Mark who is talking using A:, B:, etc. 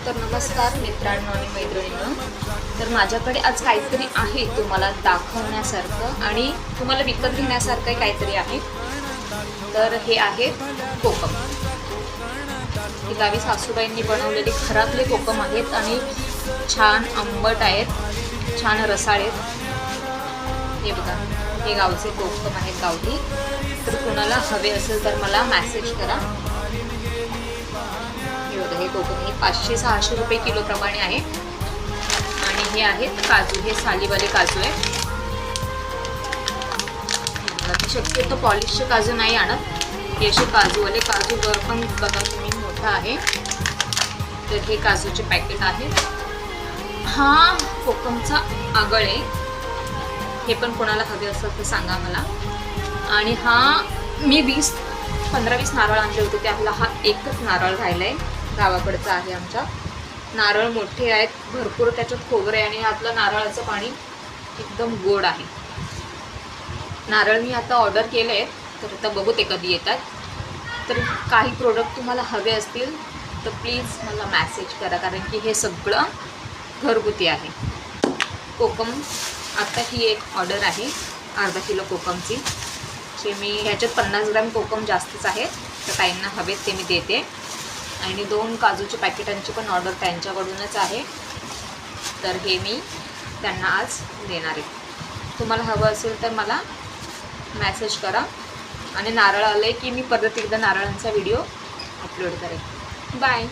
A: तर नमस्कार मित्रांनो आणि मैत्रिणींनो. तर माझ्याकडे आज काहीतरी आहे तुम्हाला दाखवण्यासारखं आणि तुम्हाला विकत घेण्यासारखं काहीतरी आहे. तर हे आहे कोकम. हे गावी सासूबाईंनी बनवलेले घरातले कोकम आहेत आणि छान आंबट आहेत, छान रसाळ आहेत. हे बघा, हे गावचे कोकम आहेत गावठी. तर कुणाला हवे असेल तर मला मेसेज करा. हे कोकम हे 500-600 रुपये किलो प्रमाणे आहे. आणि हे आहेत काजू, हे सालीवाले काजू आहे. शक्यतो पॉलिशचे काजू नाही आणत, हे असे काजूवाले काजू. वर पण बघा तुम्ही मोठा आहे. तर हे काजूचे पॅकेट आहे. हा कोकमचा आगळ आहे. हे पण कोणाला हवे असेल तर सांगा मला. आणि हा मी 15-20 नारळ आणले होते, त्यातला हा एकच नारळ राहिला आहे. गावाकडचा आहे आमच्या. नारळ मोठे आहेत, भरपूर त्याच्यात खोबरे आहे आणि यातलं नारळाचं पाणी एकदम गोड आहे. नारळ मी आता ऑर्डर केले आहेत, तर आता बघू ते कधी येतात. तर काही प्रोडक्ट तुम्हाला हवे असतील तर प्लीज मला मेसेज करा, कारण की हे सगळं घरगुती आहे. कोकम आता ही एक ऑर्डर आहे अर्धा किलो कोकमची. जे मी ह्याच्यात 50 ग्रॅम कोकम जास्तच आहे, तर काहींना हवेत ते मी देते. आणि 2 काजूच्या पॅकेटांची पण ऑर्डर त्यांच्याकडूनच आहे. तर हे मी त्यांना आज देणार आहे. तुम्हाला हवं असेल तर मला मेसेज करा. आणि नारळ आले की मी परत एकदा नारळांचा व्हिडिओ अपलोड करेन. बाय.